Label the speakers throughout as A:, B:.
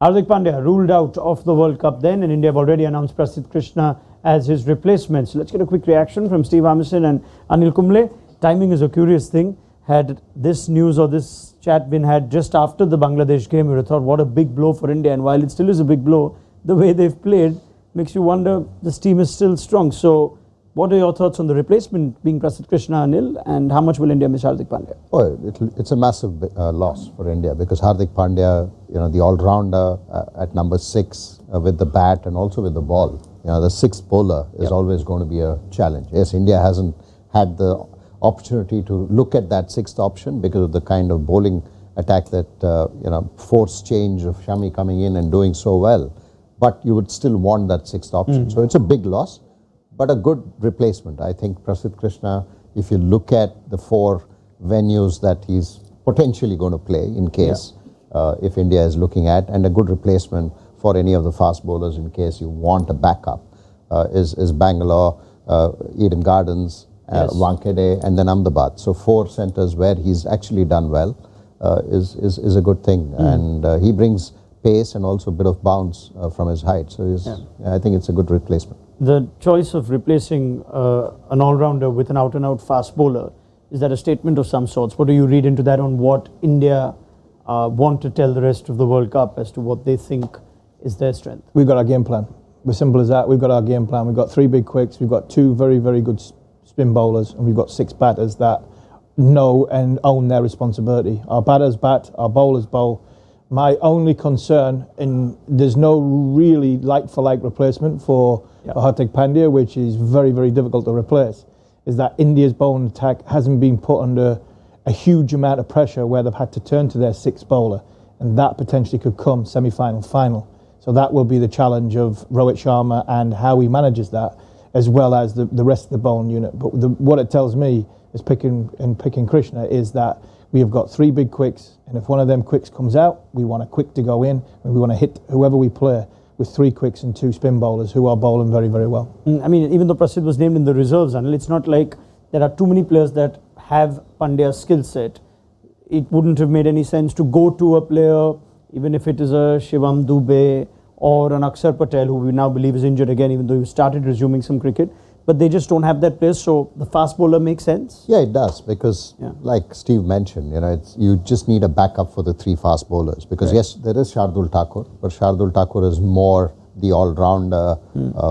A: Hardik Pandya ruled out of the World Cup then, and India have already announced Prasidh Krishna as his replacement. So let's get a quick reaction from Steve Harmison and Anil Kumble. Timing is a curious thing. Had this news or this chat been had just after the Bangladesh game, we would have thought what a big blow for India. And while it still is a big blow, the way they've played makes you wonder this team is still strong. So what are your thoughts on the replacement being Prasidh Krishna, Anil, and how much will India miss Hardik Pandya?
B: Oh, it's a massive loss for India because Hardik Pandya, the all-rounder at number 6 with the bat and also with the ball. The sixth bowler is always going to be a challenge. Yes, India hasn't had the opportunity to look at that sixth option because of the kind of bowling attack that, force change of Shami coming in and doing so well. But you would still want that sixth option. So it's a big loss, but a good replacement. I think Prasidh Krishna, if you look at the 4 venues that he's potentially going to play in case, if India is looking at, and a good replacement for any of the fast bowlers in case you want a backup, is Bangalore, Eden Gardens, Wankhede, and then Ahmedabad. So 4 centres where he's actually done well is a good thing. And he brings pace and also a bit of bounce from his height. So I think it's a good replacement.
A: The choice of replacing an all-rounder with an out-and-out fast bowler, is that a statement of some sorts? What do you read into that on what India want to tell the rest of the World Cup as to what they think is their strength?
C: We've got our game plan. We're simple as that. We've got our game plan. We've got 3 big quicks. We've got 2 very, very good spin bowlers, and we've got 6 batters that know and own their responsibility. Our batters bat, our bowlers bowl. My only concern, and there's no really like-for-like replacement for Hardik Pandya, which is very, very difficult to replace, is that India's bowling attack hasn't been put under a huge amount of pressure where they've had to turn to their 6th bowler, and that potentially could come semi-final, final. So that will be the challenge of Rohit Sharma and how he manages that, as well as the rest of the bowling unit. But what it tells me is picking Krishna is that we have got 3 big quicks, and if one of them quicks comes out, we want a quick to go in, and we want to hit whoever we play with 3 quicks and 2 spin bowlers who are bowling very, very well.
A: I mean, even though Prasidh was named in the reserves, Anil, it's not like there are too many players that have Pandya's skill set. It wouldn't have made any sense to go to a player, even if it is a Shivam Dubey or an Akshar Patel, who we now believe is injured again, even though he started resuming some cricket. But they just don't have that place, so the fast bowler makes sense?
B: Yeah, it does, because like Steve mentioned, you just need a backup for the 3 fast bowlers. Because yes, there is Shardul Thakur, but Shardul Thakur is more the all-rounder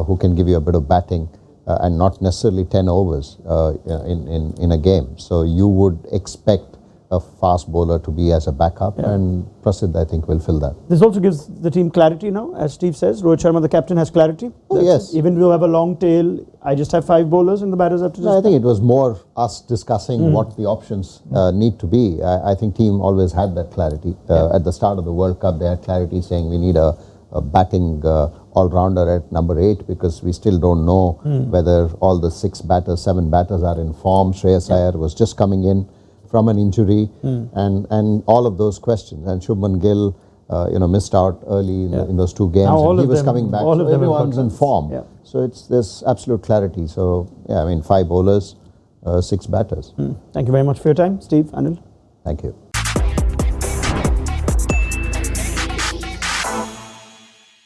B: who can give you a bit of batting and not necessarily 10 overs in a game. So you would expect a fast bowler to be as a backup, and Prasidh, I think, will fill that.
A: This also gives the team clarity now, as Steve says. Rohit Sharma, the captain, has clarity.
B: Oh, yes.
A: Even though I have a long tail, I just have 5 bowlers and the batters have to just...
B: No, I think it was more us discussing what the options need to be. I think team always had that clarity. At the start of the World Cup, they had clarity saying we need a batting all-rounder at number 8 because we still don't know whether all the 6 batters, 7 batters are in form. Shreyas Iyer was just coming in from an injury, and all of those questions. And Shubman Gill, missed out early in those 2 games. And he was coming back. So everyone's in form. So there's absolute clarity. So, 5 bowlers, 6 batters.
A: Thank you very much for your time, Steve, Anil.
B: Thank you.